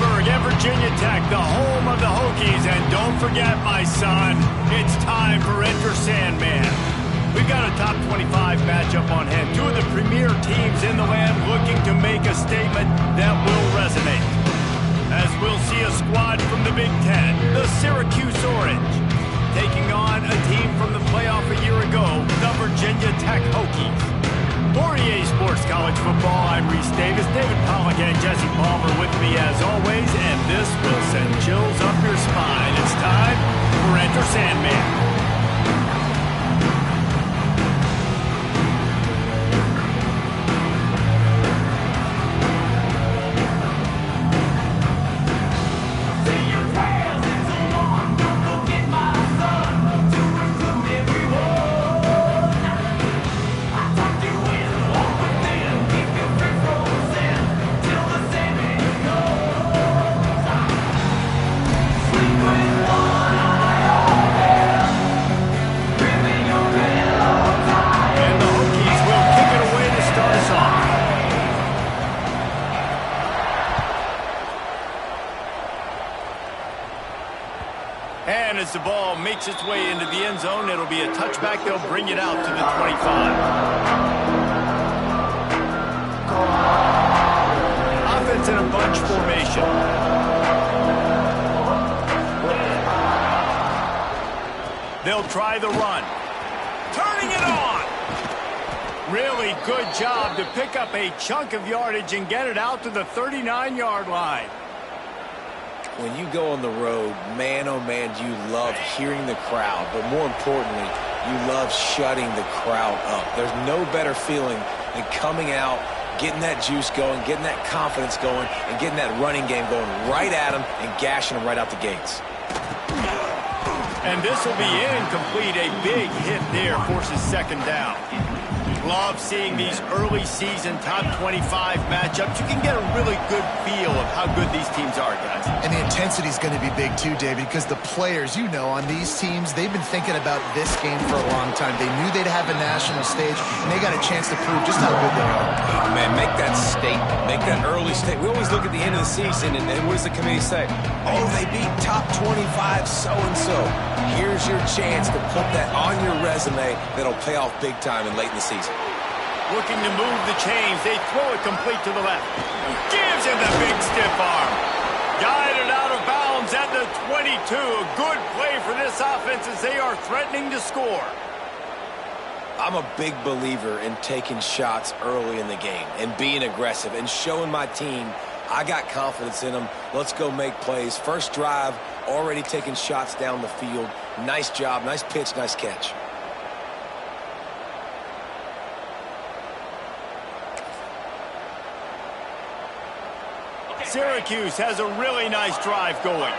and Virginia Tech, the home of the Hokies. And don't forget, my son, it's time for Enter Sandman. We've got a top 25 matchup on hand. Two of the premier teams in the land looking to make a statement that will resonate. As we'll see a squad from the Big Ten, the Syracuse Orange, taking on a team from the playoff a year ago, the Virginia Tech Hokies. For EA Sports College Football, I'm Reese Davis, David Pollack, and Jesse Palmer with me as always, and this will send chills up your spine. It's time for Enter Sandman. And as the ball makes its way into the end zone, it'll be a touchback. They'll bring it out to the 25. Offense in a bunch formation. They'll try the run. Turning it on! Really good job to pick up a chunk of yardage and get it out to the 39-yard line. When you go on the road, man, oh man, you love hearing the crowd. But more importantly, you love shutting the crowd up. There's no better feeling than coming out, getting that juice going, getting that confidence going, and getting that running game going right at them and gashing them right out the gates. And this will be incomplete. A big hit there forces second down. Love seeing these early season top 25 matchups. You can get a really good feel of how good these teams are, guys. And the intensity is going to be big too, David, because the players, you know, on these teams, they've been thinking about this game for a long time. They knew they'd have a national stage, and they got a chance to prove just how good they are. Oh, man, make that statement. Make that early statement. We always look at the end of the season, and what does the committee say? Oh, they beat top 25 so-and-so. Here's your chance to put that on your resume that'll pay off big time and late in the season. Looking to move the chains. They throw it complete to the left. Gives him the big stiff arm. Guided out of bounds at the 22. A good play for this offense as they are threatening to score. I'm a big believer in taking shots early in the game and being aggressive and showing my team I got confidence in them. Let's go make plays. First drive, already taking shots down the field. Nice job, nice pitch, nice catch. Syracuse has a really nice drive going.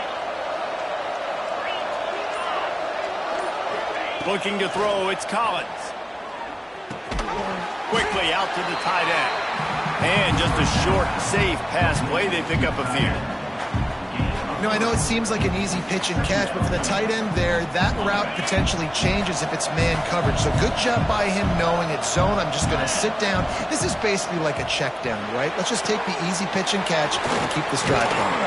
Looking to throw, it's Collins. Quickly out to the tight end. And just a short, safe pass play. They pick up a few. You know, I know it seems like an easy pitch and catch, but for the tight end there, that route potentially changes if it's man coverage. So good job by him knowing it's zone. I'm just going to sit down. This is basically like a check down, right? Let's just take the easy pitch and catch and keep this drive going.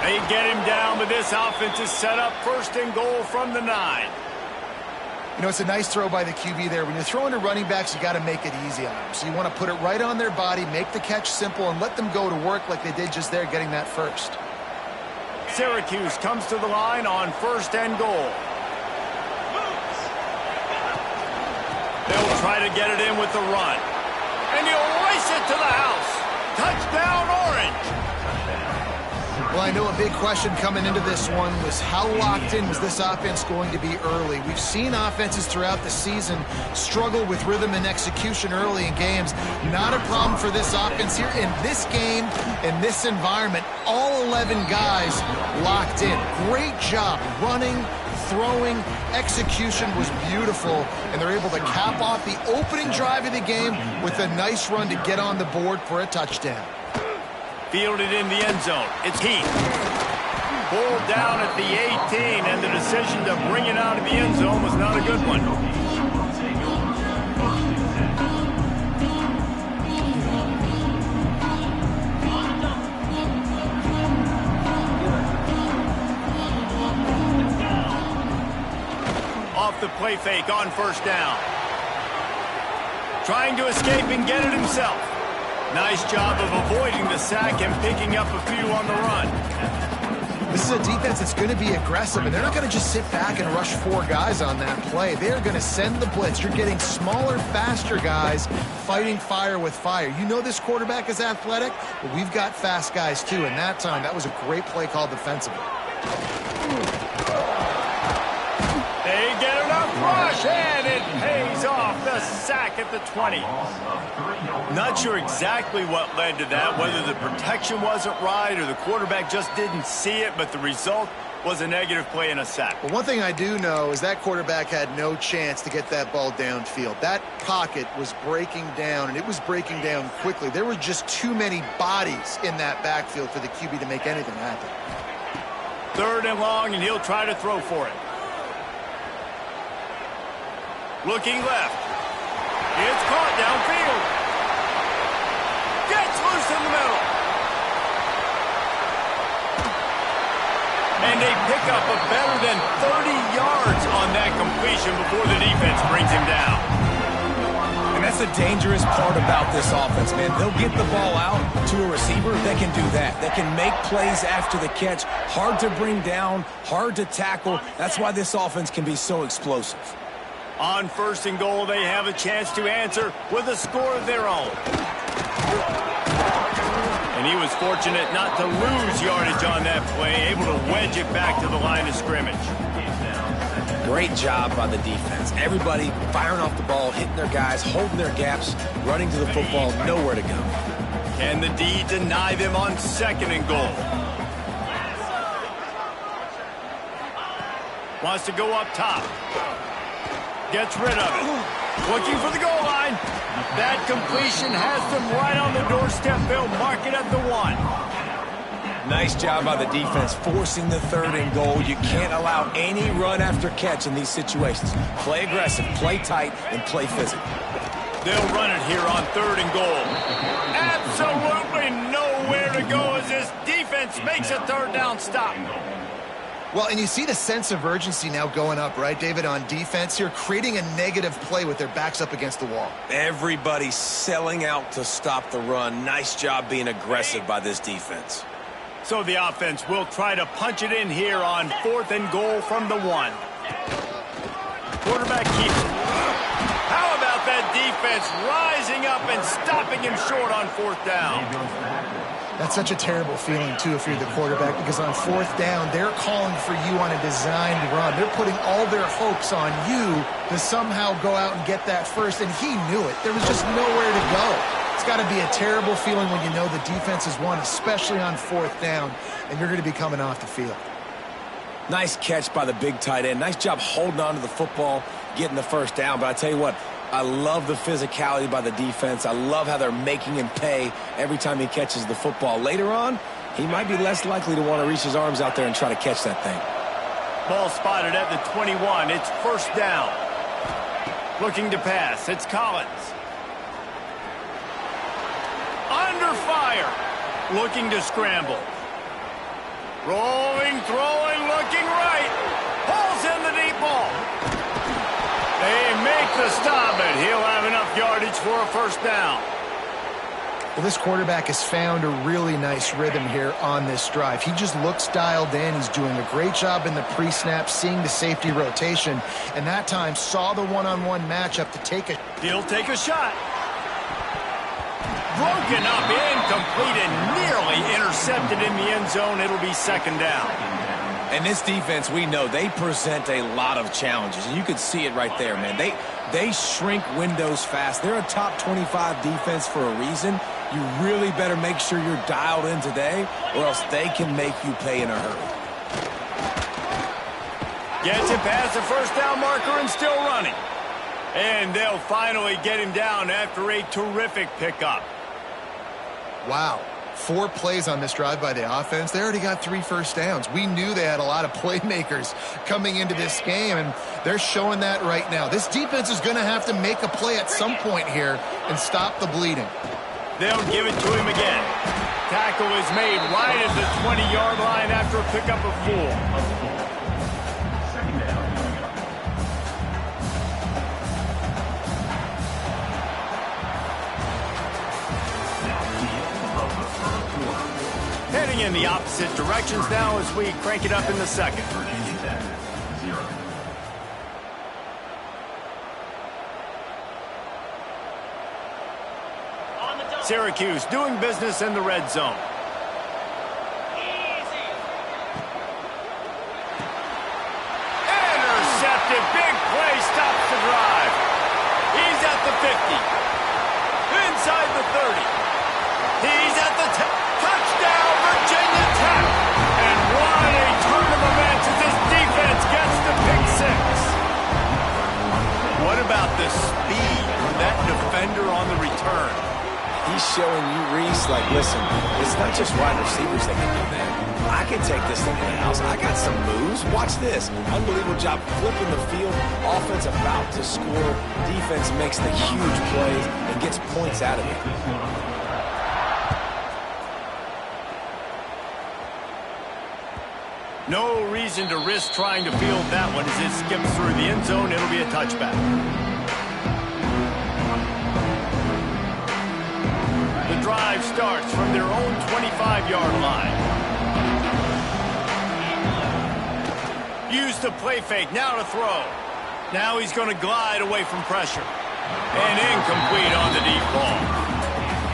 They get him down, but this offense is set up first and goal from the 9. You know, it's a nice throw by the QB there. When you're throwing to running backs, you got to make it easy on them. So you want to put it right on their body, make the catch simple, and let them go to work like they did just there, getting that first. Syracuse comes to the line on first and goal. They'll try to get it in with the run. And he'll race it to the house. Touchdown, Orange. Well, I know a big question coming into this one was how locked in was this offense going to be early? We've seen offenses throughout the season struggle with rhythm and execution early in games. Not a problem for this offense here. In this game, in this environment, all 11 guys locked in. Great job running, throwing, execution was beautiful, and they're able to cap off the opening drive of the game with a nice run to get on the board for a touchdown. Fielded in the end zone. It's Heath. Pulled down at the 18, and the decision to bring it out of the end zone was not a good one. off the play fake on first down. Trying to escape and get it himself. Nice job of avoiding the sack and picking up a few on the run. This is a defense that's going to be aggressive, and they're not going to just sit back and rush 4 guys on that play. They're going to send the blitz. You're getting smaller, faster guys fighting fire with fire. You know this quarterback is athletic, but we've got fast guys too, and that time, that was a great play call defensively. They get enough rush, and it pays off. The sack at the 20. Not sure exactly what led to that, whether the protection wasn't right or the quarterback just didn't see it, but the result was a negative play and a sack. But one thing I do know is that quarterback had no chance to get that ball downfield. That pocket was breaking down, and it was breaking down quickly. There were just too many bodies in that backfield for the QB to make anything happen. 3rd and long, and he'll try to throw for it. Looking left. It's caught downfield. Gets loose in the middle. And they pick up a better than 30 yards on that completion before the defense brings him down. And that's the dangerous part about this offense, man. They'll get the ball out to a receiver. They can do that. They can make plays after the catch. Hard to bring down, hard to tackle. That's why this offense can be so explosive. On 1st and goal, they have a chance to answer with a score of their own. And he was fortunate not to lose yardage on that play, able to wedge it back to the line of scrimmage. Great job by the defense. Everybody firing off the ball, hitting their guys, holding their gaps, running to the football, nowhere to go. Can the D deny them on 2nd and goal? Wants to go up top. Gets rid of it. Looking for the goal line. That completion has them right on the doorstep. They'll mark it at the 1. Nice job by the defense forcing the 3rd and goal. You can't allow any run after catch in these situations. Play aggressive, play tight, and play physical. They'll run it here on 3rd and goal. Absolutely nowhere to go as this defense makes a 3rd down stop. Well, and you see the sense of urgency now going up, right, David, on defense here, creating a negative play with their backs up against the wall. Everybody's selling out to stop the run. Nice job being aggressive by this defense. So the offense will try to punch it in here on 4th and goal from the 1. Quarterback keeps it. How about that defense rising up and stopping him short on 4th down? That's such a terrible feeling, too, if you're the quarterback, because on 4th down, they're calling for you on a designed run. They're putting all their hopes on you to somehow go out and get that first, and he knew it. There was just nowhere to go. It's got to be a terrible feeling when you know the defense has won, especially on 4th down, and you're going to be coming off the field. Nice catch by the big tight end. Nice job holding on to the football, getting the 1st down. But I tell you what, I love the physicality by the defense. I love how they're making him pay every time he catches the football. Later on, he might be less likely to want to reach his arms out there and try to catch that thing. Ball spotted at the 21. It's 1st down. Looking to pass. It's Collins. Under fire. Looking to scramble. Rolling, throwing, looking right. Pulls in the deep ball. They make the stop, and he'll have enough yardage for a 1st down. Well, this quarterback has found a really nice rhythm here on this drive. He just looks dialed in. He's doing a great job in the pre-snap, seeing the safety rotation, and that time saw the one-on-one matchup to take a... He'll take a shot. Broken up, incomplete, and nearly intercepted in the end zone. It'll be 2nd down. And this defense, we know, they present a lot of challenges. And you can see it right there, man. They shrink windows fast. They're a top 25 defense for a reason. You really better make sure you're dialed in today, or else they can make you pay in a hurry. Gets it past the 1st down marker and still running. And they'll finally get him down after a terrific pickup. Wow. 4 plays on this drive by the offense. They already got 3 first downs. We knew they had a lot of playmakers coming into this game, and they're showing that right now. This defense is going to have to make a play at some point here and stop the bleeding. They'll give it to him again. Tackle is made right at the 20-yard line after a pickup of 4. in the opposite directions now as we crank it up in the second. Virginia Tech, 0. Syracuse doing business in the red zone. Intercepted. Big play stops the drive. He's at the 50. Inside the 30. He's at the 10. Touchdown, Virginia Tech. And what a turn of events as this defense gets the pick six. What about the speed of that defender on the return? He's showing you, Reese, like, listen, it's not just wide receivers that can do that. I can take this thing in the house. I got some moves. Watch this. Unbelievable job flipping the field. Offense about to score. Defense makes the huge plays and gets points out of it. No reason to risk trying to field that one as it skips through the end zone. It'll be a touchback. The drive starts from their own 25-yard line. Used to play fake, now to throw. Now he's going to glide away from pressure. And incomplete on the deep ball.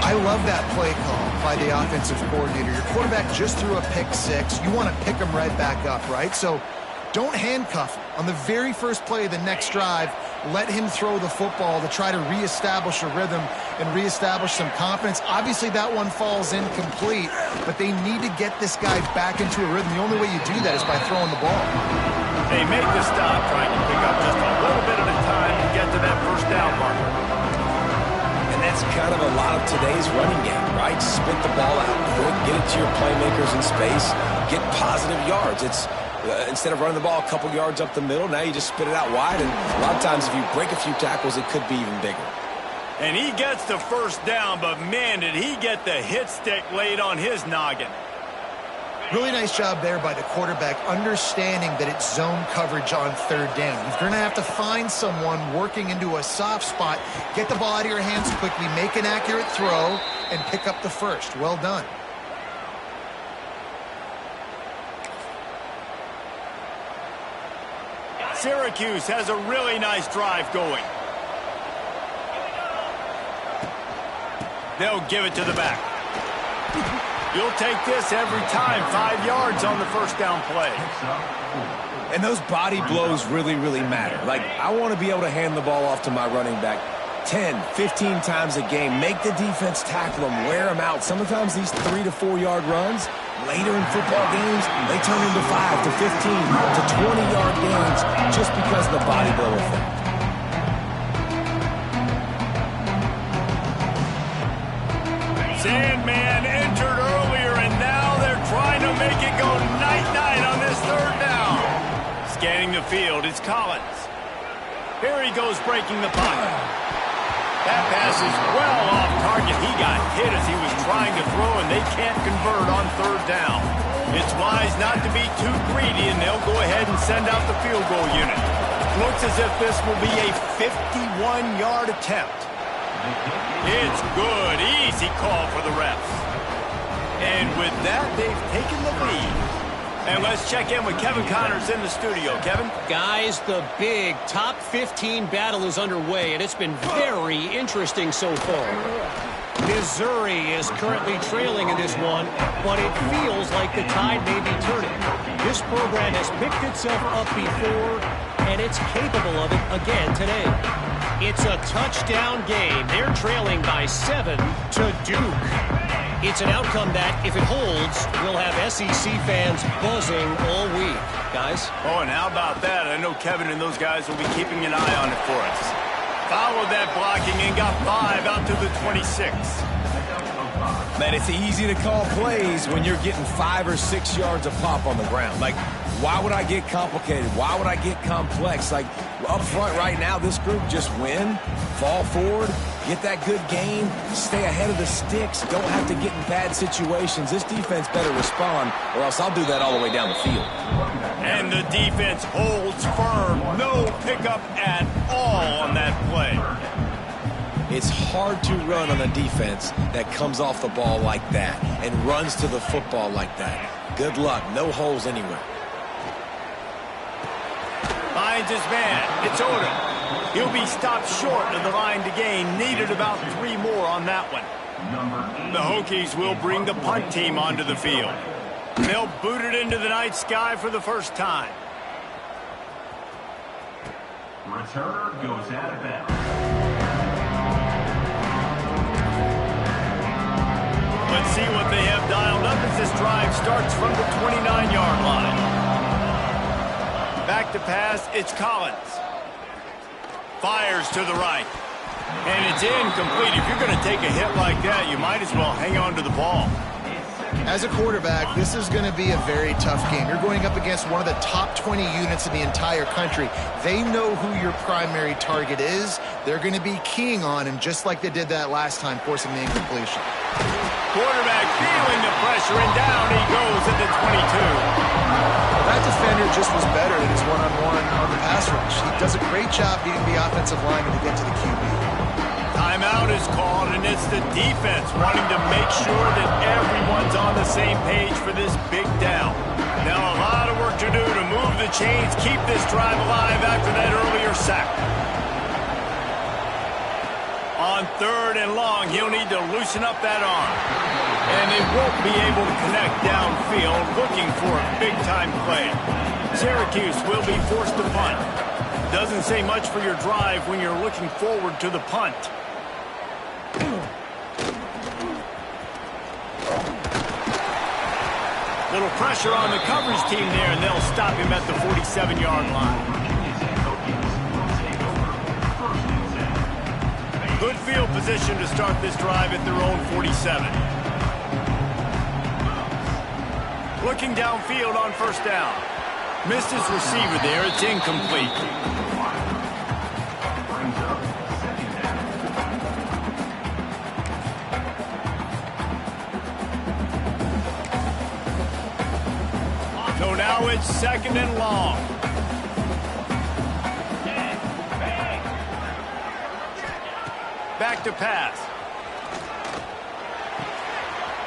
I love that play call by the offensive coordinator. Your quarterback just threw a pick six. You want to pick him right back up, right? So don't handcuff him. On the very first play of the next drive, let him throw the football to try to reestablish a rhythm and reestablish some confidence. Obviously, that one falls incomplete, but they need to get this guy back into a rhythm. The only way you do that is by throwing the ball. They make the stop, trying to pick up just a little bit at a time to get to that first down marker. And that's kind of a lot of today's running game, right? Spit the ball out quick, get it to your playmakers in space, get positive yards. It's instead of running the ball a couple yards up the middle, now you just spit it out wide, and a lot of times if you break a few tackles, it could be even bigger. And he gets the first down, but man, did he get the hit stick laid on his noggin. Really nice job there by the quarterback, understanding that it's zone coverage on third down. You're going to have to find someone working into a soft spot, get the ball out of your hands quickly, make an accurate throw, and pick up the first. Well done. Syracuse has a really nice drive going. They'll give it to the back. You'll take this every time. 5 yards on the first down play. And those body blows really, really matter. Like, I want to be able to hand the ball off to my running back 10, 15 times a game. Make the defense tackle them, wear them out. Sometimes these 3 to 4 yard runs, later in football games, they turn into 5 to 15 to 20 yard games just because of the body blow effect. Sandman entered earlier, and now they're trying to make it go night-night on this third down. Scanning the field, it's Collins. Here he goes breaking the pocket. That pass is well off target. He got hit as he was trying to throw, and they can't convert on third down. It's wise not to be too greedy, and they'll go ahead and send out the field goal unit. Looks as if this will be a 51-yard attempt. It's good. Easy call for the refs. And with that, they've taken the lead. And let's check in with Kevin Connors in the studio. Kevin? Guys, the big top 15 battle is underway, and it's been very interesting so far. Missouri is currently trailing in this one, but it feels like the tide may be turning. This program has picked itself up before, and it's capable of it again today. It's a touchdown game. They're trailing by 7 to Duke. It's an outcome that, if it holds, will have SEC fans buzzing all week. Guys? Oh, and how about that? I know Kevin and those guys will be keeping an eye on it for us. Followed that blocking and got 5 out to the 26. Man, it's easy to call plays when you're getting 5 or 6 yards of pop on the ground. Like, why would I get complicated? Why would I get complex? Like, up front right now, this group just win, fall forward, get that good game, stay ahead of the sticks, don't have to get in bad situations. This defense better respond, or else I'll do that all the way down the field. And the defense holds firm. No pickup at all on that play. It's hard to run on a defense that comes off the ball like that and runs to the football like that. Good luck. No holes anywhere. Finds his man. It's Odom. He'll be stopped short of the line to gain. Needed about 3 more on that one. The Hokies will bring the punt team onto the field. They'll boot it into the night sky for the first time. Returner goes out of bounds. Let's see what they have dialed up as this drive starts from the 29-yard line. Back to pass, it's Collins. Fires to the right. And it's incomplete. If you're going to take a hit like that, you might as well hang on to the ball. As a quarterback, this is going to be a very tough game. You're going up against one of the top 20 units in the entire country. They know who your primary target is. They're going to be keying on him just like they did that last time, forcing the incompletion. Quarterback feeling the pressure, and down he goes at the 22. That defender just was better than his one-on-one on the pass rush. He does a great job beating the offensive lineman to get to the QB. Timeout is called, and it's the defense wanting to make sure that everyone's on the same page for this big down. Now a lot of work to do to move the chains, keep this drive alive after that earlier sack. On 3rd and long, he'll need to loosen up that arm. And they won't be able to connect downfield, looking for a big-time play. Syracuse will be forced to punt. Doesn't say much for your drive when you're looking forward to the punt. Little pressure on the coverage team there, and they'll stop him at the 47-yard line. Good field position to start this drive at their own 47. Looking downfield on 1st down. Missed his receiver there. It's incomplete. So now it's 2nd and long. Back to pass.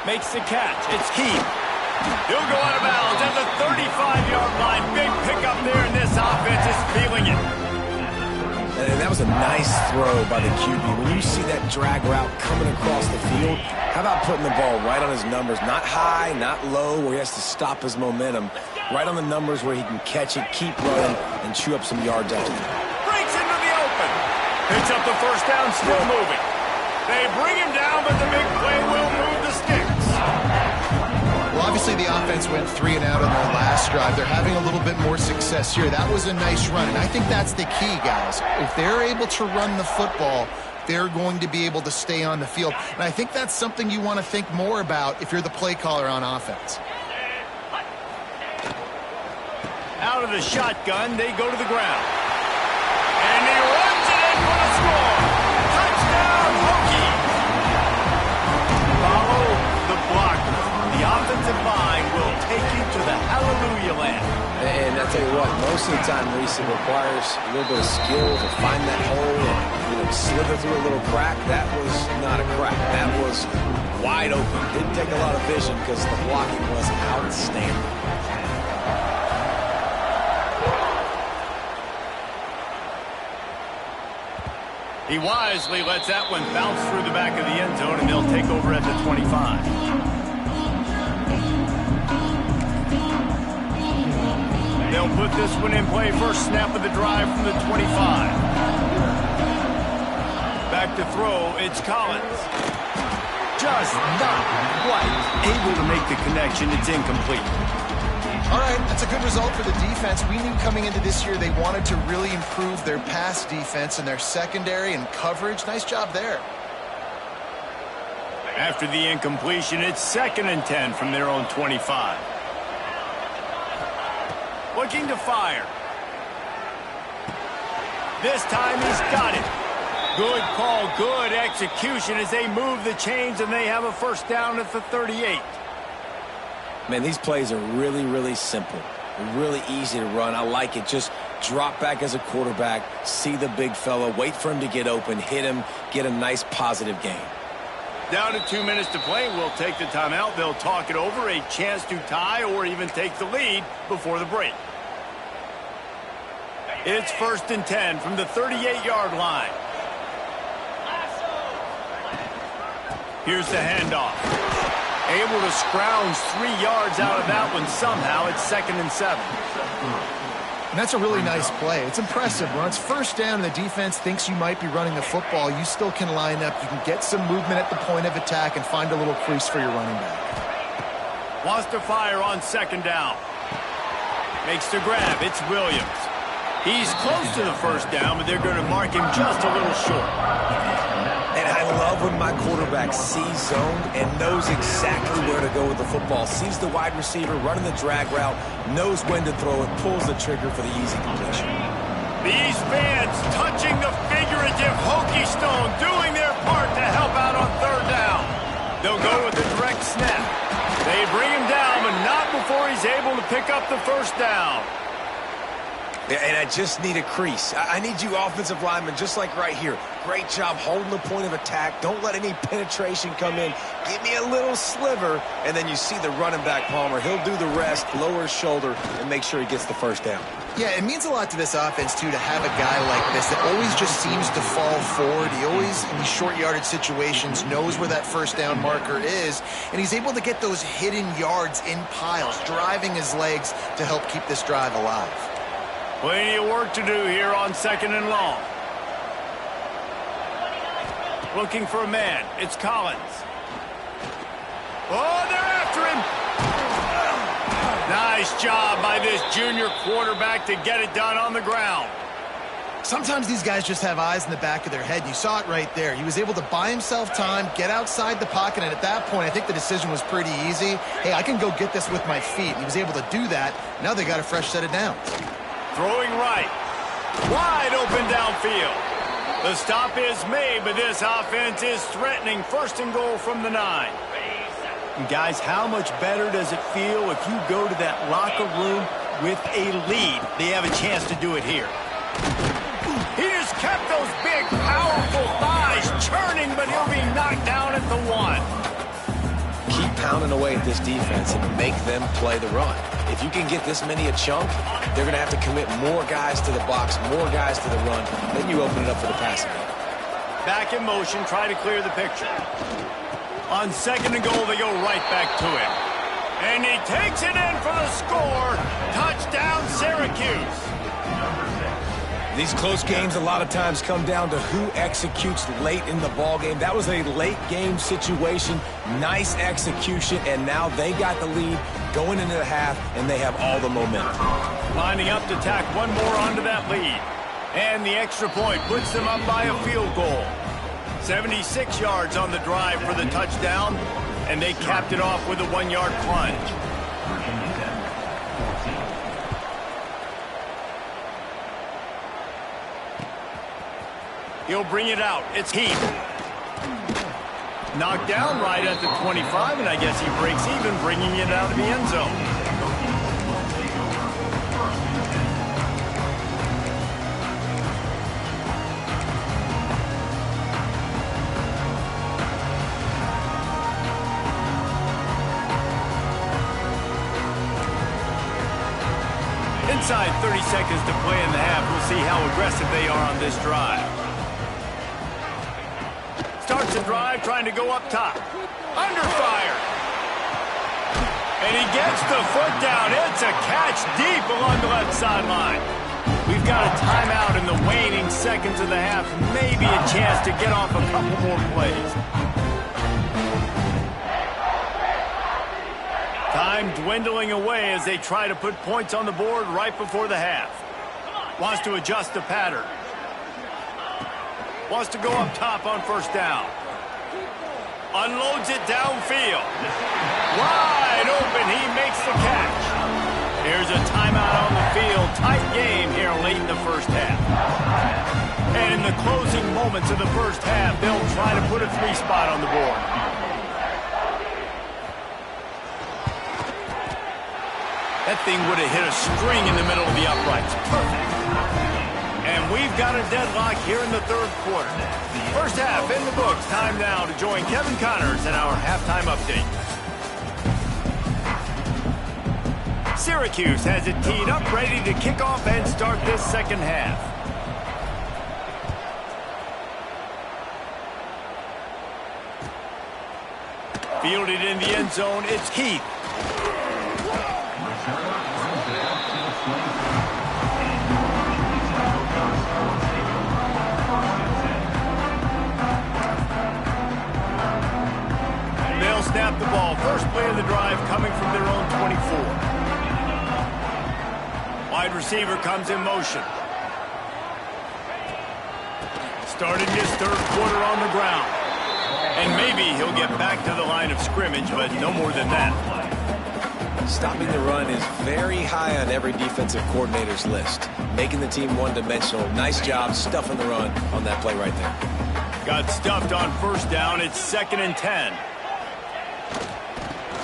Makes the catch. It's Keith. He'll go out of bounds at the 35-yard line. Big pickup there, and this offense is feeling it. And that was a nice throw by the QB. When you see that drag route coming across the field, how about putting the ball right on his numbers? Not high, not low, where he has to stop his momentum. Right on the numbers where he can catch it, keep running, and chew up some yards after that. Breaks into the open. Picks up the 1st down, still moving. They bring him down, but the big play will move the sticks. Well, obviously the offense went 3 and out on their last drive. They're having a little bit more success here. That was a nice run, and I think that's the key, guys. If they're able to run the football, they're going to be able to stay on the field. And I think that's something you want to think more about if you're the play caller on offense. Out of the shotgun, they go to the ground. And he runs it in for the score. Touchdown, Hokies. Follow the blocker. The offensive line will take you to the hallelujah land. And I tell you what, most of the time, Reese, it requires a little bit of skill to find that hole and slither through a little crack. That was not a crack. That was wide open. Didn't take a lot of vision because the blocking was outstanding. He wisely lets that one bounce through the back of the end zone, and they'll take over at the 25. They'll put this one in play. First snap of the drive from the 25. Back to throw, it's Collins. Just not quite able to make the connection. It's incomplete. All right, that's a good result for the defense. We knew coming into this year they wanted to really improve their pass defense and their secondary and coverage. Nice job there. After the incompletion, it's 2nd and 10 from their own 25. Looking to fire. This time he's got it. Good call, good execution as they move the chains, and they have a 1st down at the 38. Man, these plays are really, really simple. Really easy to run. I like it. Just Drop back as a quarterback, see the big fella, wait for him to get open, hit him, get a nice positive gain. Down to 2 minutes to play. We'll take the timeout. They'll talk it over, a chance to tie or even take the lead before the break. It's 1st and 10 from the 38-yard line. Here's the handoff. Able to scrounge 3 yards out of that one somehow. It's 2nd and 7. And that's a really nice play. It's impressive. When it's 1st down and the defense thinks you might be running the football, you still can line up. You can get some movement at the point of attack and find a little crease for your running back. Wants to fire on 2nd down. Makes the grab. It's Williams. He's close to the 1st down, but they're going to mark him just a little short. And I love when my quarterback sees zone and knows exactly where to go with the football. Sees the wide receiver running the drag route, knows when to throw it, pulls the trigger for the easy completion. These fans touching the figurative hokey stone, doing their part to help out on 3rd down. They'll go with the direct snap. They bring him down, but not before he's able to pick up the 1st down. Yeah, and I just need a crease. I need you offensive linemen, just like right here. Great job holding the point of attack. Don't let any penetration come in. Give me a little sliver, and then you see the running back, Palmer. He'll do the rest, lower his shoulder, and make sure he gets the 1st down. Yeah, it means a lot to this offense, too, to have a guy like this that always just seems to fall forward. He always, in these short yardage situations, knows where that 1st down marker is, and he's able to get those hidden yards in piles, driving his legs to help keep this drive alive. Plenty of work to do here on 2nd and long. Looking for a man. It's Collins. Oh, they're after him. Nice job by this junior quarterback to get it done on the ground. Sometimes these guys just have eyes in the back of their head. You saw it right there. He was able to buy himself time, get outside the pocket, and at that point, I think the decision was pretty easy. Hey, I can go get this with my feet. He was able to do that. Now they got a fresh set of downs. Throwing right. Wide open downfield. The stop is made, but this offense is threatening 1st and goal from the 9. And guys, how much better does it feel if you go to that locker room with a lead? They have a chance to do it here. He just kept those big, powerful thighs churning, but he'll be knocked down at the 1. Keep pounding away at this defense and make them play the run. If you can get this many a chunk, they're going to have to commit more guys to the box, more guys to the run. Then you open it up for the passing game. Back in motion, try to clear the picture. On 2nd and goal, they go right back to him. And he takes it in for the score. Touchdown, Syracuse. These close games a lot of times come down to who executes late in the ball game. That was a late game situation. Nice execution, and now they got the lead going into the half, and they have all the momentum. Lining up to tack one more onto that lead. And the extra point puts them up by a field goal. 76 yards on the drive for the touchdown, and they capped it off with a 1-yard plunge. He'll bring it out. It's Heath. Knocked down right at the 25, and I guess he breaks even, bringing it out of the end zone. Inside 30 seconds to play in the half. We'll see how aggressive they are on this drive. Starts the drive, trying to go up top. Under fire. And he gets the foot down. It's a catch deep along the left sideline. We've got a timeout in the waning seconds of the half. Maybe a chance to get off a couple more plays. Time dwindling away as they try to put points on the board right before the half. Wants to adjust the pattern. Wants to go up top on 1st down. Unloads it downfield. Wide open, he makes the catch. Here's a timeout on the field. Tight game here late in the 1st half. And in the closing moments of the 1st half, they'll try to put a 3-spot on the board. That thing would have hit a string in the middle of the uprights. Perfect. And we've got a deadlock here in the third quarter. First half in the books. Time now to join Kevin Connors in our halftime update. Syracuse has it teed up, ready to kick off and start this second half. Fielded in the end zone, it's Keith. They'll snap the ball. First play of the drive coming from their own 24. Wide receiver comes in motion. Starting his third quarter on the ground. And maybe he'll get back to the line of scrimmage, but no more than that. Stopping the run is very high on every defensive coordinator's list. Making the team one-dimensional. Nice job stuffing the run on that play right there. Got stuffed on first down. It's 2nd and 10.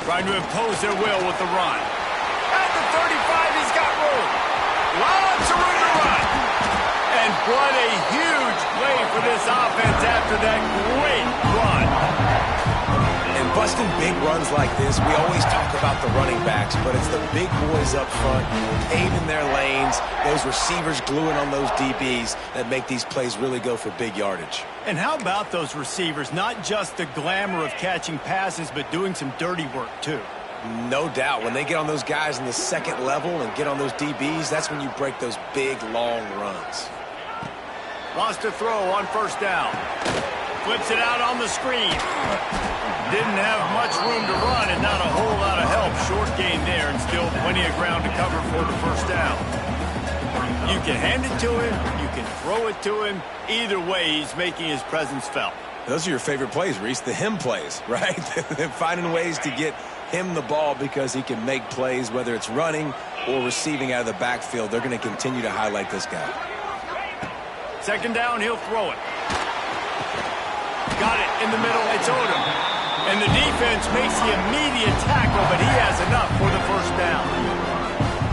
Trying to impose their will with the run. At the 35, he's got room. Lots of room to run. And what a huge play for this offense after that great run. And busting big runs like this, we always talk about the running backs, but it's the big boys up front, paving their lanes, those receivers gluing on those DBs that make these plays really go for big yardage. And how about those receivers? Not just the glamour of catching passes, but doing some dirty work, too. No doubt. When they get on those guys in the second level and get on those DBs, that's when you break those big, long runs. Lost to throw on first down. Flips it out on the screen. Didn't have much room to run and not a whole lot of help. Short gain there and still plenty of ground to cover for the first down. You can hand it to him. You can throw it to him. Either way, he's making his presence felt. Those are your favorite plays, Reese, the him plays, right? Finding ways to get him the ball because he can make plays, whether it's running or receiving out of the backfield. They're going to continue to highlight this guy. Second down, he'll throw it. Got it in the middle. It's Odom. And the defense makes the immediate tackle, but he has enough for the first down.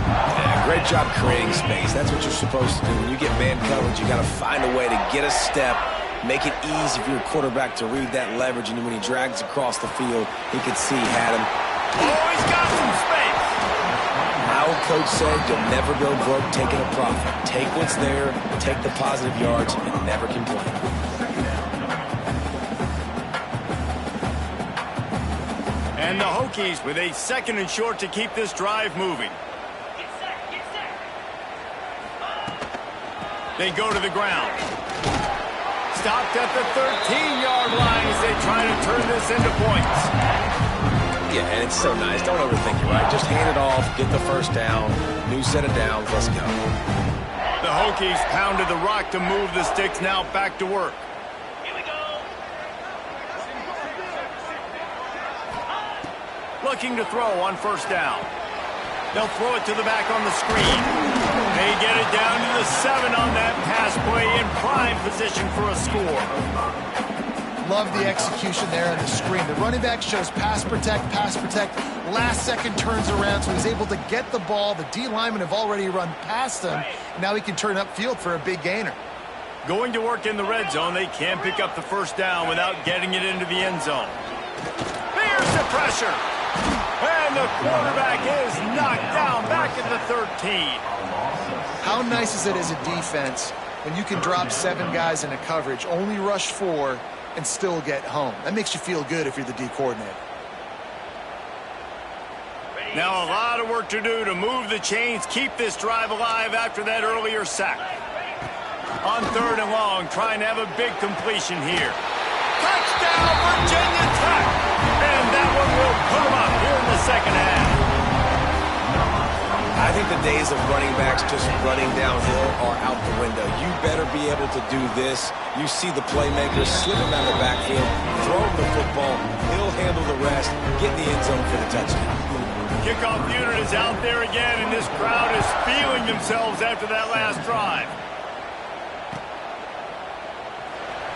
Yeah, great job creating space. That's what you're supposed to do. When you get man coverage, you got to find a way to get a step, make it easy for your quarterback to read that leverage, and when he drags across the field, he could see he had him. Oh, he's got some space. My old coach said you'll never go broke taking a profit. Take what's there, take the positive yards, and never complain. And the Hokies with a 2nd and short to keep this drive moving. They go to the ground. Stopped at the 13-yard line as they try to turn this into points. Yeah, and it's so nice. Don't overthink it, right? Just hand it off, get the first down, new set of downs, let's go. The Hokies pounded the rock to move the sticks, now back to work. Here we go. Looking to throw on first down. They'll throw it to the back on the screen. They get it down to the 7 on that pass play in prime position for a score. Love the execution there on the screen. The running back shows pass protect, last second turns around, so he's able to get the ball. The D linemen have already run past him. Now he can turn upfield for a big gainer. Going to work in the red zone. They can't pick up the first down without getting it into the end zone. Here's the pressure. And the quarterback is knocked down back at the 13. How nice is it as a defense when you can drop 7 guys in a coverage, only rush 4, and still get home? That makes you feel good if you're the D coordinator. Now a lot of work to do to move the chains, keep this drive alive after that earlier sack. On 3rd and long, trying to have a big completion here. Touchdown, Virginia Tech! And that one will put them up here in the second half. I think the days of running backs just running downhill are out the window. You better be able to do this. You see the playmaker slip him out of the backfield, throw him the football, he'll handle the rest, get in the end zone for the touchdown. Kickoff unit is out there again, and this crowd is feeling themselves after that last drive.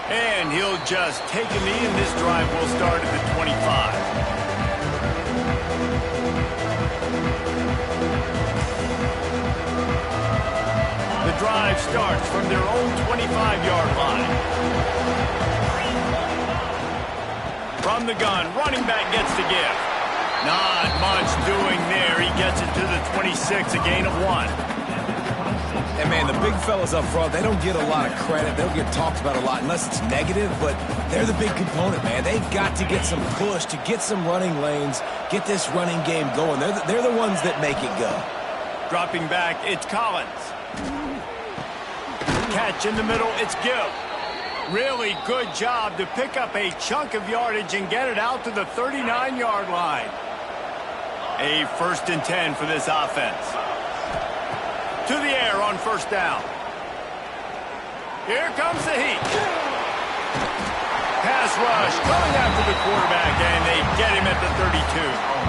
And he'll just take a knee, and this drive will start at the 25. The drive starts from their own 25-yard line. From the gun, running back gets the give. Not much doing there. He gets it to the 26, a gain of 1. And, man, the big fellas up front, they don't get a lot of credit. They don't get talked about a lot unless it's negative, but they're the big component, man. They've got to get some push, to get some running lanes, get this running game going. They're the ones that make it go. Dropping back, it's Collins. Catch in the middle, it's Gill. Really good job to pick up a chunk of yardage and get it out to the 39-yard line. A 1st and 10 for this offense. To the air on 1st down. Here comes the heat. Pass rush coming after the quarterback, and they get him at the 32.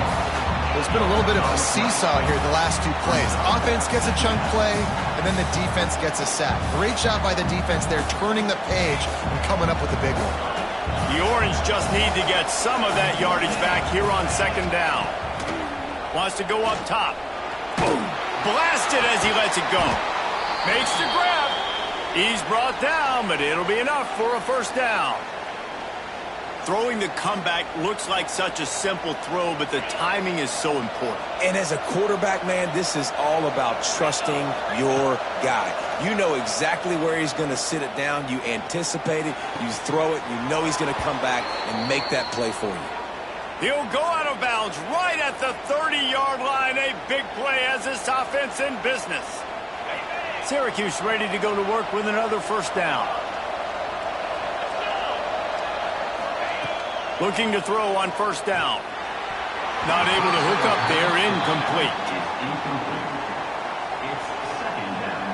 There's been a little bit of a seesaw here the last 2 plays. Offense gets a chunk play, and then the defense gets a sack. Great job by the defense there, turning the page and coming up with the big one. The Orange just need to get some of that yardage back here on 2nd down. Wants to go up top. Boom. Blasted as he lets it go. Makes the grab. He's brought down, but it'll be enough for a 1st down. Throwing the comeback looks like such a simple throw, but the timing is so important. And as a quarterback, man, this is all about trusting your guy. You know exactly where he's going to sit it down. You anticipate it. You throw it. You know he's going to come back and make that play for you. He'll go out of bounds right at the 30-yard line. A big play as this offense in business. Syracuse ready to go to work with another 1st down. Looking to throw on 1st down. Not able to hook up there, incomplete. It's 2nd down.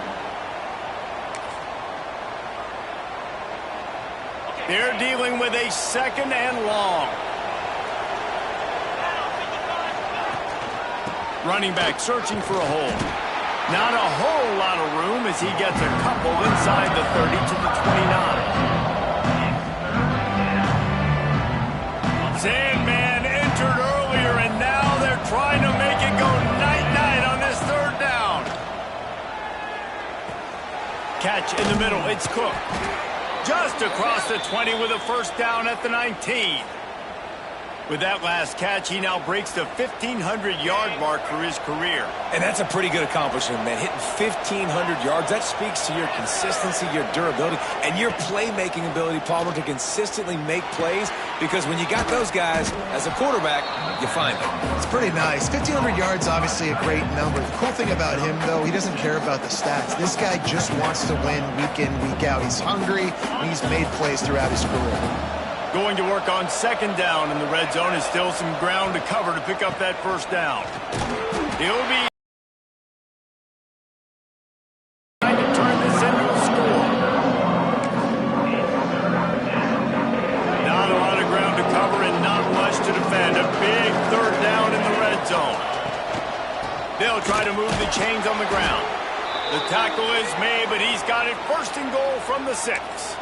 They're dealing with a 2nd and long. Running back searching for a hole. Not a whole lot of room as he gets a couple inside the 30 to the 29. Sandman entered earlier, and now they're trying to make it go night-night on this 3rd down. Catch in the middle, it's Cook. Just across the 20 with a 1st down at the 19. With that last catch, he now breaks the 1,500-yard mark for his career. And that's a pretty good accomplishment, man. Hitting 1,500 yards, that speaks to your consistency, your durability, and your playmaking ability, Palmer, to consistently make plays, because when you got those guys as a quarterback, you find them. It's pretty nice. 1,500 yards, obviously a great number. The cool thing about him, though, he doesn't care about the stats. This guy just wants to win week in, week out. He's hungry, and he's made plays throughout his career. Going to work on 2nd down in the red zone. Is still some ground to cover to pick up that 1st down. He'll be trying to turn this into a score. Not a lot of ground to cover and not much to defend. A big 3rd down in the red zone. They'll try to move the chains on the ground. The tackle is made, but he's got it 1st and goal from the 6.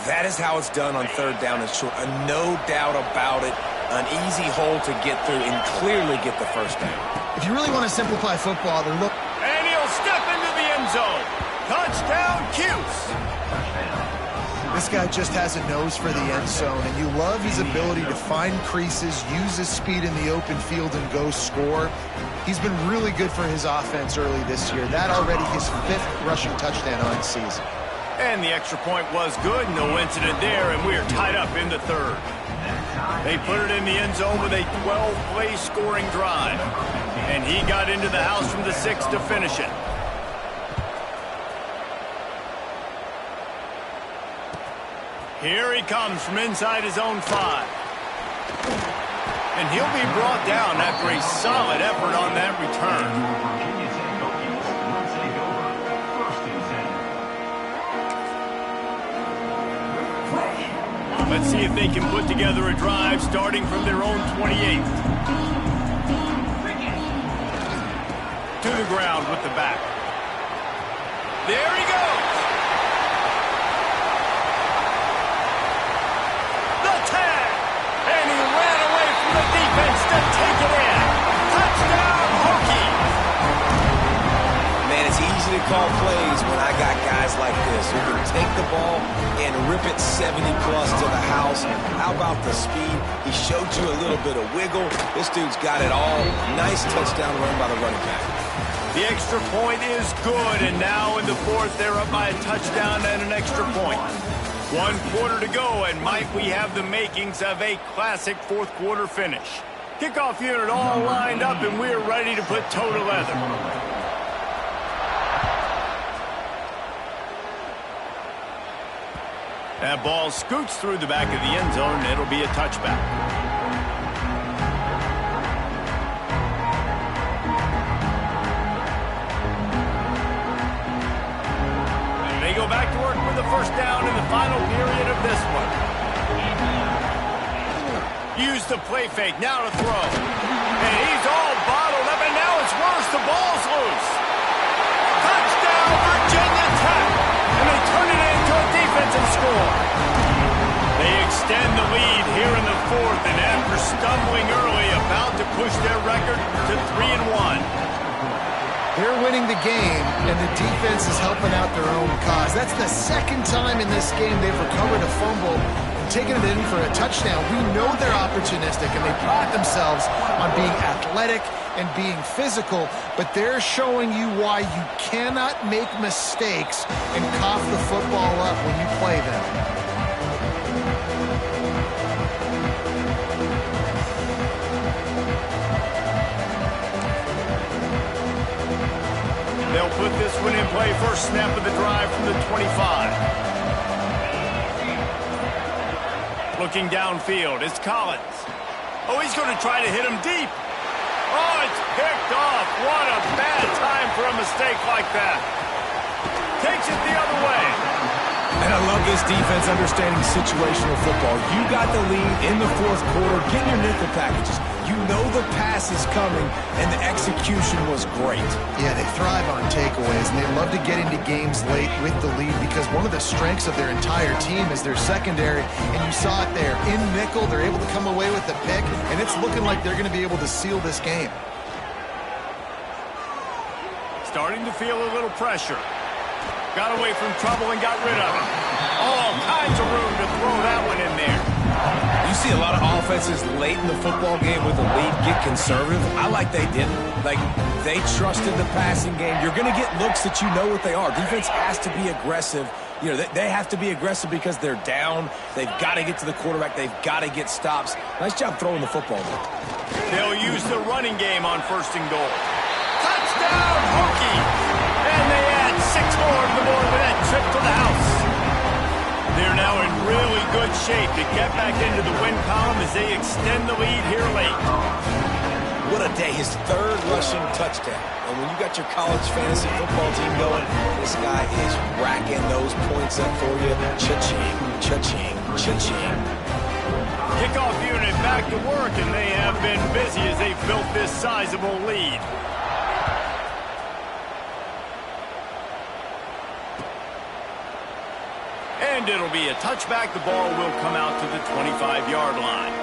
That is how it's done on 3rd down and short. No doubt about it. An easy hole to get through and clearly get the 1st down. If you really want to simplify football, then look. And he'll step into the end zone. Touchdown, Cuse. This guy just has a nose for the end zone, and you love his ability to find creases, use his speed in the open field, and go score. He's been really good for his offense early this year. That already his 5th rushing touchdown on season. And the extra point was good. No incident there, and we are tied up in the 3rd. They put it in the end zone with a 12-play scoring drive. And he got into the house from the 6 to finish it. Here he comes from inside his own 5. And he'll be brought down after a solid effort on that return. Virginia Tech Hokies will take over 1st and 10. Let's see if they can put together a drive starting from their own 28. To the ground with the back. There he goes. The tag. And he ran away from the defense to take it in. Touchdown, Hokies. Man, it's easy to call plays when I got guys like this who can take the ball and rip it 70-plus to the house. How about the speed? He showed you a little bit of wiggle. This dude's got it all. Nice touchdown run by the running back. The extra point is good, and now in the fourth, they're up by a touchdown and an extra point. 1 quarter to go, and might we have the makings of a classic fourth quarter finish. Kickoff unit all lined up, and we're ready to put toe to leather. That ball scoots through the back of the end zone, and it'll be a touchback. They go back to work with the first down in the final period of this one. Use the play fake, now to throw. And he's all bottled up, and now it's worse. The ball's loose. Touchdown, Virginia Tech. And they turn it into a defensive score. They extend the lead here in the fourth, and after stumbling early, about to push their record to 3-1. They're winning the game, and the defense is helping out their own cause. That's the second time in this game they've recovered a fumble and taken it in for a touchdown. We know they're opportunistic, and they pride themselves on being athletic and being physical, but they're showing you why you cannot make mistakes and cough the football up when you play them. They'll put this one in play. First snap of the drive from the 25. Looking downfield, it's Collins. Oh, he's going to try to hit him deep. Oh, it's picked off. What a bad time for a mistake like that. Takes it the other way. And I love this defense understanding situational football. You got the lead in the fourth quarter. Get your nickel packages. You know the pass is coming, and the execution was great. Yeah, they thrive on takeaways, and they love to get into games late with the lead because one of the strengths of their entire team is their secondary, and you saw it there. In nickel, they're able to come away with the pick, and it's looking like they're going to be able to seal this game. Starting to feel a little pressure. Got away from trouble and got rid of it. All kinds of room to throw that one in there. You see a lot of offenses late in the football game with the lead get conservative. I like they didn't. Like, they trusted the passing game. You're going to get looks that you know what they are. Defense has to be aggressive. You know, they have to be aggressive because they're down. They've got to get to the quarterback. They've got to get stops. Nice job throwing the football. They'll use the running game on 1st and goal. Touchdown, Hokies! And they add 6 more to the board with that trip to the house. They're now in really good shape to get back into the win column as they extend the lead here late. What a day. His 3rd rushing touchdown. And when you got your college fantasy football team going, this guy is racking those points up for you. Cha-ching, cha-ching, cha-ching. Kickoff unit back to work, and they have been busy as they've built this sizable lead. And it'll be a touchback. The ball will come out to the 25-yard line.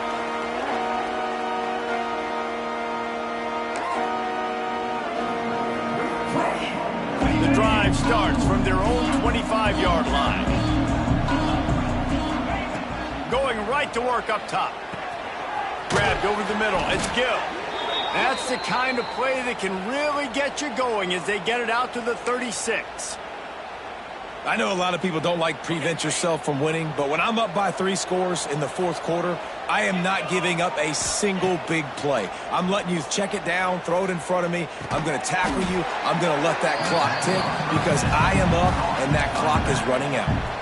The drive starts from their own 25-yard line. Going right to work up top. Grabbed over the middle. It's Gill. That's the kind of play that can really get you going as they get it out to the 36. I know a lot of people don't like prevent yourself from winning, but when I'm up by 3 scores in the fourth quarter, I am not giving up a single big play. I'm letting you check it down, throw it in front of me. I'm going to tackle you. I'm going to let that clock tick because I am up and that clock is running out.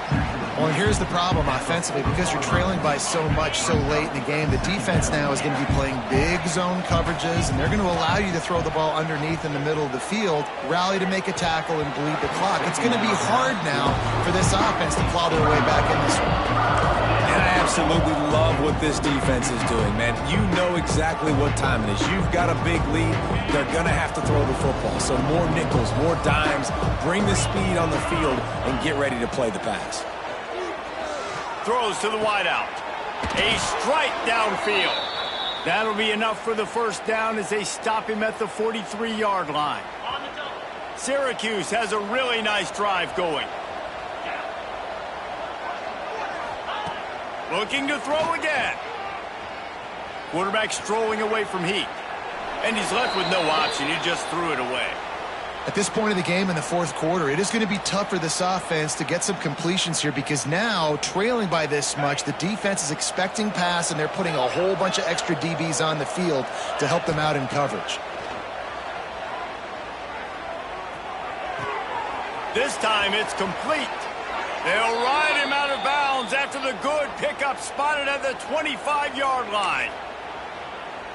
Well, here's the problem offensively. Because you're trailing by so much so late in the game, the defense now is going to be playing big zone coverages, and they're going to allow you to throw the ball underneath in the middle of the field, rally to make a tackle, and bleed the clock. It's going to be hard now for this offense to plow their way back in this one. And I absolutely love what this defense is doing, man. You know exactly what time it is. You've got a big lead. They're going to have to throw the football. So more nickels, more dimes, bring the speed on the field, and get ready to play the pass. Throws to the wideout. A strike downfield. That'll be enough for the first down as they stop him at the 43-yard line. Syracuse has a really nice drive going. Looking to throw again. Quarterback strolling away from heat. And he's left with no option. He just threw it away. At this point of the game in the fourth quarter, it is going to be tough for this offense to get some completions here because now, trailing by this much, the defense is expecting pass, and they're putting a whole bunch of extra DBs on the field to help them out in coverage. This time it's complete. They'll ride him out of bounds after the good pickup spotted at the 25-yard line.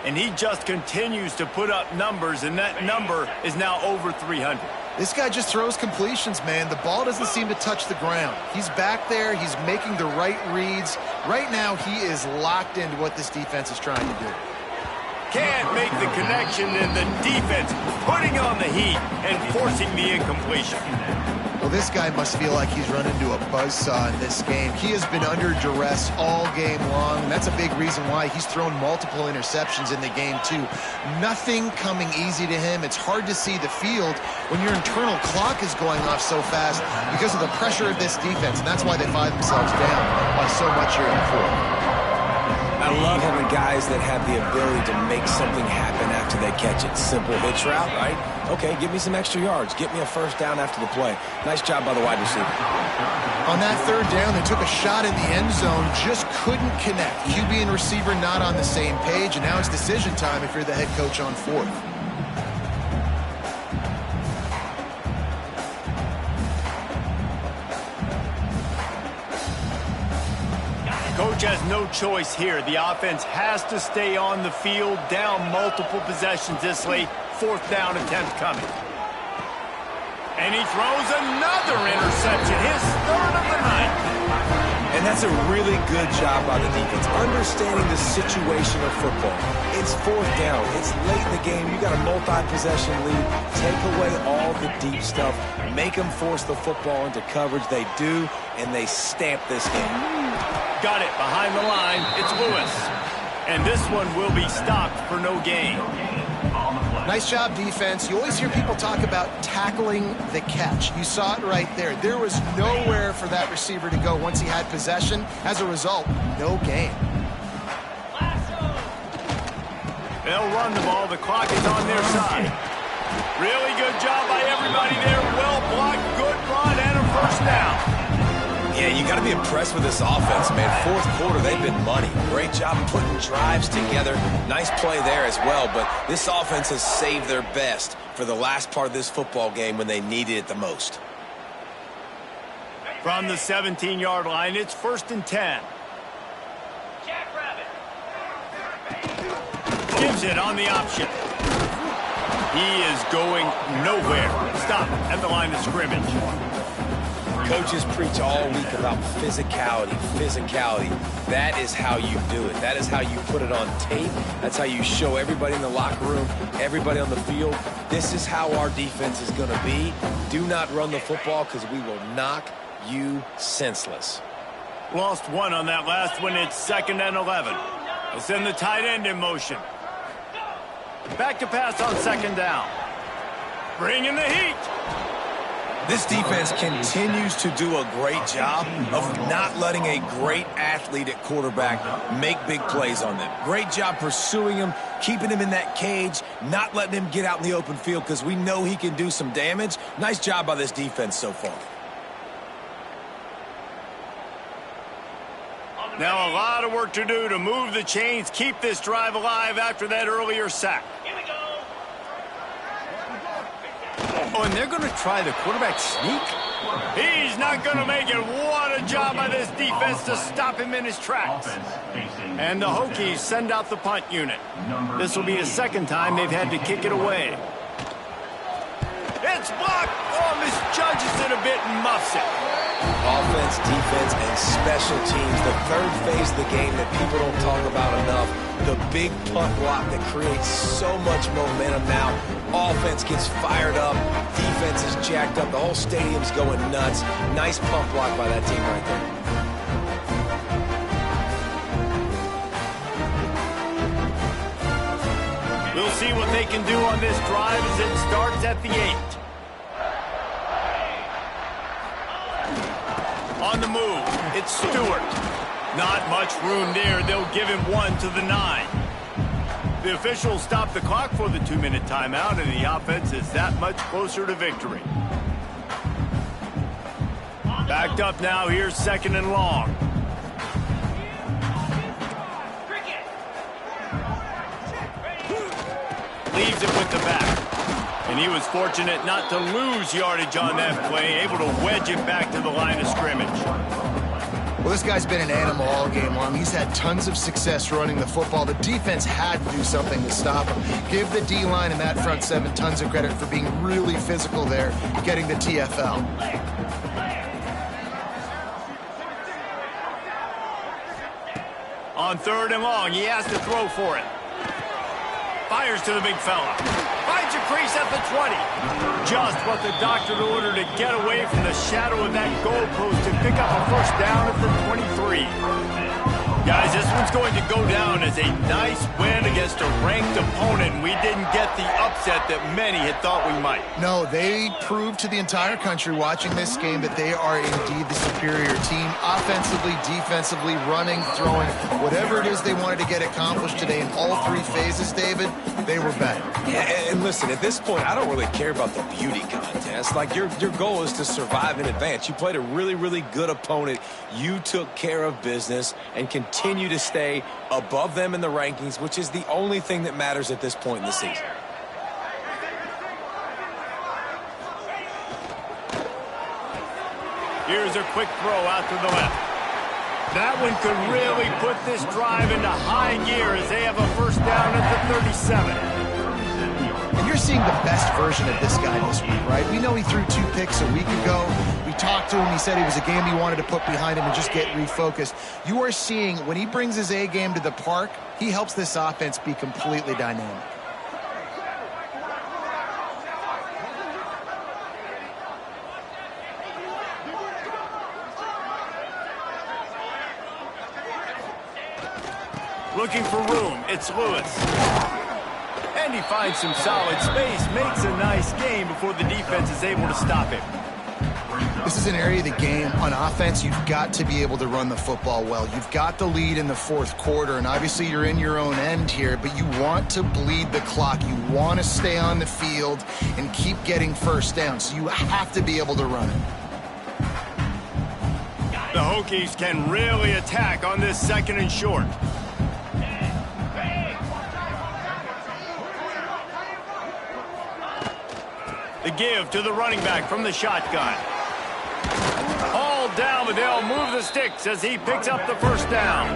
And he just continues to put up numbers, and that number is now over 300. This guy just throws completions, man. The ball doesn't seem to touch the ground. He's back there. He's making the right reads. Right now, he is locked into what this defense is trying to do. Can't make the connection, and the defense putting on the heat and forcing the incompletion. Well, this guy must feel like he's run into a buzzsaw in this game. He has been under duress all game long, and that's a big reason why he's thrown multiple interceptions in the game, too. Nothing coming easy to him. It's hard to see the field when your internal clock is going off so fast because of the pressure of this defense, and that's why they find themselves down by so much here in the fourth. I love having guys that have the ability to make something happen after they catch it. Simple hitch route, right? Okay, give me some extra yards. Get me a first down after the play. Nice job by the wide receiver. On that third down, they took a shot in the end zone, just couldn't connect. QB and receiver not on the same page, and now it's decision time if you're the head coach on fourth. Coach has no choice here. The offense has to stay on the field, down multiple possessions this late. Fourth down attempt coming. And he throws another interception, his third of the night. And that's a really good job by the defense, understanding the situation of football. It's fourth down. It's late in the game. You got a multi-possession lead. Take away all the deep stuff. Make them force the football into coverage. They do, and they stamp this game. Got it behind the line. It's Lewis. And this one will be stopped for no gain. Nice job, defense. You always hear people talk about tackling the catch. You saw it right there. There was nowhere for that receiver to go once he had possession. As a result, no gain. They'll run the ball. The clock is on their side. Really good job by everybody there. Well blocked, good run, and a first down. Yeah, you got to be impressed with this offense, man. Fourth quarter, they've been money. Great job putting drives together. Nice play there as well, but this offense has saved their best for the last part of this football game when they needed it the most. From the 17-yard line, it's 1st and 10. Gives it on the option. He is going nowhere. Stop at the line of scrimmage. Coaches preach all week about physicality. That is how you do it. That is how you put it on tape. That's how you show everybody in the locker room, everybody on the field. This is how our defense is going to be. Do not run the football because we will knock you senseless. Lost one on that last one. It's 2nd and 11. They'll send the tight end in motion. Back to pass on 2nd down. Bring in the heat. This defense continues to do a great job of not letting a great athlete at quarterback make big plays on them. Great job pursuing him, keeping him in that cage, not letting him get out in the open field because we know he can do some damage. Nice job by this defense so far. Now a lot of work to do to move the chains, keep this drive alive after that earlier sack. Oh, and they're going to try the quarterback sneak? He's not going to make it. What a job by this defense to stop him in his tracks. And the Hokies send out the punt unit. This will be the 2nd time they've had to kick it away. It's blocked. Oh, misjudges it a bit and muffs it. Offense, defense, and special teams. The third phase of the game that people don't talk about enough. The big punt block that creates so much momentum now. Offense gets fired up. Defense is jacked up. The whole stadium's going nuts. Nice punt block by that team right there. We'll see what they can do on this drive as it starts at the 8. On the move, it's Stewart. Not much room there. They'll give him 1 to the 9. The officials stop the clock for the 2-minute timeout, and the offense is that much closer to victory. Backed up now. Here's 2nd and long. Leaves it with the back. And he was fortunate not to lose yardage on that play, able to wedge it back to the line of scrimmage. Well, this guy's been an animal all game long. He's had tons of success running the football. The defense had to do something to stop him. Give the D-line and that front 7 tons of credit for being really physical there, getting the TFL. On 3rd and long, he has to throw for it. Fires to the big fella. Finds a crease at the 20. Just what the doctor ordered to get away from the shadow of that goalpost and pick up a first down at the 23. Guys, this one's going to go down as a nice win against a ranked opponent. We didn't get the upset that many had thought we might. No, they proved to the entire country watching this game that they are indeed the superior team. Offensively, defensively, running, throwing, whatever it is they wanted to get accomplished today in all 3 phases, David, they were better. Yeah, and listen, at this point, I don't really care about the beauty contest. Like, your goal is to survive and advance. You played a really, really good opponent. You took care of business and continue to stay above them in the rankings, which is the only thing that matters at this point in the season. Here's a quick throw out to the left. That one could really put this drive into high gear as they have a first down at the 37. And you're seeing the best version of this guy this week, right? We know he threw 2 picks a week ago. We talked to him. He said it was a game he wanted to put behind him and just get refocused. You are seeing when he brings his A game to the park, he helps this offense be completely dynamic. Looking for room, it's Lewis. And he finds some solid space, makes a nice game before the defense is able to stop him. This is an area of the game. On offense, you've got to be able to run the football well. You've got the lead in the 4th quarter, and obviously you're in your own end here, but you want to bleed the clock. You want to stay on the field and keep getting first down, so you have to be able to run it. The Hokies can really attack on this 2nd and short. The give to the running back from the shotgun. All down, but they'll move the sticks as he picks up the first down.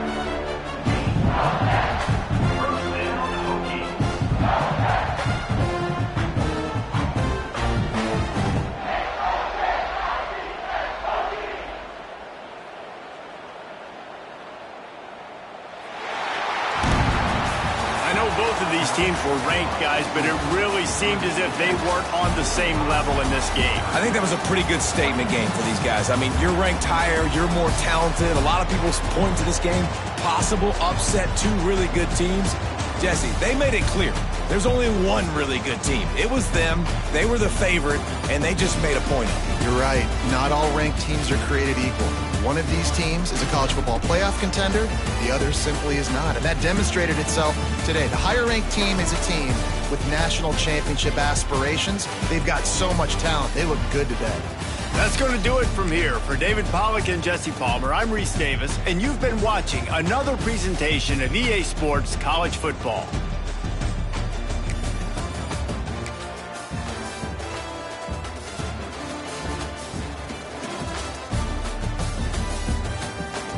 I know both of these teams were ranked, guys, but it really seemed as if they weren't on the same level in this game. I think that was a pretty good statement game for these guys. I mean, you're ranked higher, you're more talented. A lot of people point to this game, possible upset, 2 really good teams. Jesse, they made it clear. There's only one really good team. It was them. They were the favorite, and they just made a point of it. You're right. Not all ranked teams are created equal. One of these teams is a college football playoff contender. The other simply is not. And that demonstrated itself today. The higher-ranked team is a team with national championship aspirations. They've got so much talent. They look good today. That's going to do it from here. For David Pollack and Jesse Palmer, I'm Reese Davis, and you've been watching another presentation of EA Sports College Football.